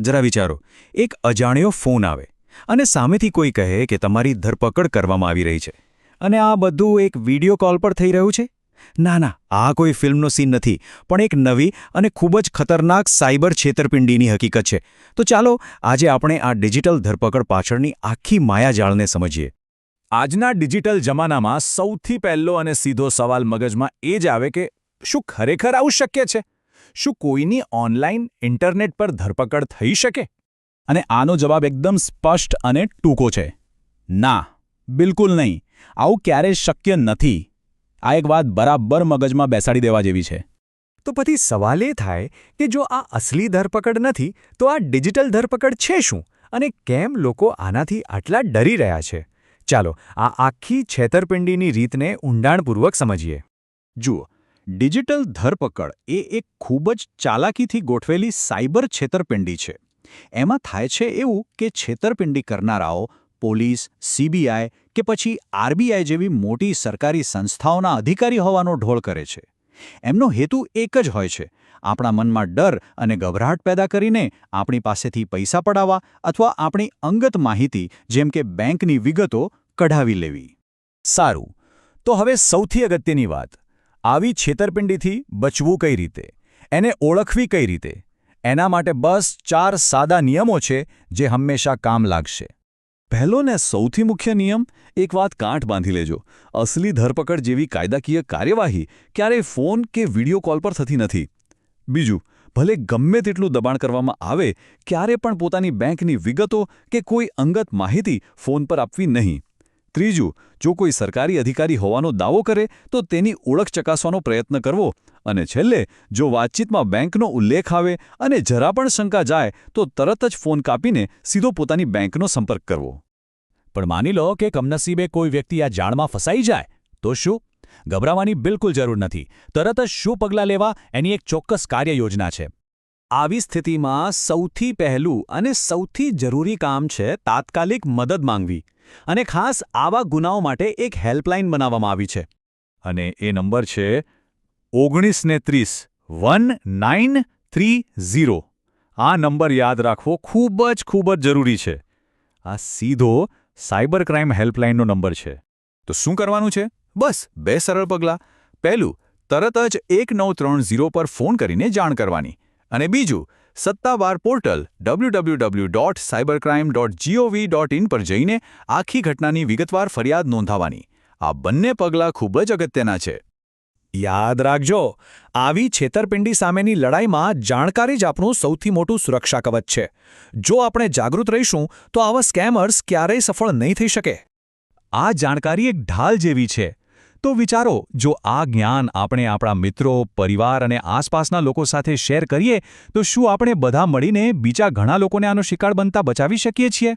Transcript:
જરા વિચારો, એક અજાણ્યો ફોન આવે અને સામેથી કોઈ કહે કે તમારી ધરપકડ કરવામાં આવી રહી છે, અને આ બધું એક વિડિયો કોલ પર થઈ રહ્યું છે. ના, આ કોઈ ફિલ્મનો સીન નથી, પણ એક નવી અને ખૂબ જ ખતરનાક સાયબર છેતરપિંડીની હકીકત છે. તો ચાલો આજે આપણે આ ડિજિટલ ધરપકડ પાછળની આખી માયાજાળને સમજીએ. આજના ડિજિટલ જમાનામાં સૌથી પહેલો અને સીધો સવાલ મગજમાં એ જ આવે કે શું ખરેખર આવું શક્ય છે? શું કોઈની ઓનલાઈન ઇન્ટરનેટ પર ધરપકડ થઈ શકે? અને આનો જવાબ એકદમ સ્પષ્ટ અને ટૂંકો છે. ના, બિલકુલ નહીં. આવું ક્યારેય શક્ય નથી. આ એક વાત બરાબર મગજમાં બેસાડી દેવા જેવી છે. તો પછી સવાલ એ થાય કે જો આ અસલી ધરપકડ નથી તો આ ડિજિટલ ધરપકડ છે શું, અને કેમ લોકો આનાથી આટલા ડરી રહ્યા છે? ચાલો આ આખી છેતરપિંડીની રીતને ઊંડાણપૂર્વક સમજીએ. જુઓ, ડિજિટલ ધરપકડ એ એક ખૂબ જ ચાલાકીથી ગોઠવેલી સાયબર છેતરપિંડી છે. એમાં થાય છે એવું કે છેતરપિંડી કરનારાઓ પોલીસ, સીબીઆઈ કે પછી આરબીઆઈ જેવી મોટી સરકારી સંસ્થાઓના અધિકારી હોવાનો ઢોળ કરે છે. એમનો હેતુ એક જ હોય છે: આપણા મનમાં ડર અને ગભરાટ પેદા કરીને આપણી પાસેથી પૈસા પડાવવા અથવા આપણી અંગત માહિતી જેમ કે બેંકની વિગતો કઢાવી લેવી. સારું, તો હવે સૌથી અગત્યની વાત, આવી છેતરપિંડીથી બચવું કઈ રીતે? એને ઓળખવી કઈ રીતે? એના માટે બસ 4 સાદા નિયમો છે જે હંમેશા કામ લાગશે. પહેલો ને સૌથી મુખ્ય નિયમ, એક વાત ગાંઠ બાંધી લેજો: અસલી ધરપકડ જેવી કાયદાકીય કાર્યવાહી ક્યારેય ફોન કે વિડિયો કોલ પર થતી નથી. બીજું, ભલે ગમે તેટલું દબાણ કરવામાં આવે, ક્યારે પણ પોતાની બેંકની વિગતો કે કોઈ અંગત માહિતી ફોન પર આપવી નહીં. ત્રીજું, જો કોઈ સરકારી અધિકારી હોવાનો દાવો કરે તો તેની ઓળખ ચકાસવાનો પ્રયત્ન કરવો. અને છેલ્લે, જો વાતચીતમાં બેંકનો ઉલ્લેખ આવે અને જરા પણ શંકા જાય તો તરત જ ફોન કાપીને સીધો પોતાની બેંકનો સંપર્ક કરવો. પણ માની લો કે કમનસીબે કોઈ વ્યક્તિ આ જાળમાં ફસાઈ જાય, તો શું? ગભરાવાની બિલકુલ જરૂર નથી. તરત જ શું પગલાં લેવા એની એક ચોક્કસ કાર્યયોજના છે. આવી સ્થિતિમાં સૌથી પહેલું અને સૌથી જરૂરી કામ છે તાત્કાલિક મદદ માંગવી. અને ખાસ આવા ગુનાઓ માટે એક હેલ્પલાઇન બનાવવામાં આવી છે. અને એ નંબર છે 1930 1930. આ નંબર યાદ રાખવો ખૂબ જ જરૂરી છે. આ સીધો સાયબર ક્રાઇમ હેલ્પલાઇનનો નંબર છે. તો શું કરવાનું છે? બસ 2 સરળ પગલાં. પહેલું, તરત જ 1930 પર ફોન કરીને જાણ કરવાની. અને બીજું, સત્તાવાર પોર્ટલ www.cybercrime.gov.in પર જઈને આખી ઘટનાની વિગતવાર ફરિયાદ નોંધાવવાની. આ બંને પગલાં ખૂબ જ અગત્યના છે. યાદ રાખજો, આવી છેતરપિંડી સામેની લડાઈમાં જાણકારી જ આપણું સૌથી મોટું સુરક્ષા કવચ છે. જો આપણે જાગૃત રહીશું તો આવા સ્કેમર્સ ક્યારેય સફળ નહીં થઈ શકે. આ જાણકારી એક ઢાલ જેવી છે. તો વિચારો, જો આ જ્ઞાન આપણે આપણા મિત્રો, પરિવાર અને આસપાસના લોકો સાથે શેર કરીએ તો શું આપણે બધા મળીને બીજા ઘણા લોકોને આનો શિકાર બનતા બચાવી શકીએ છીએ?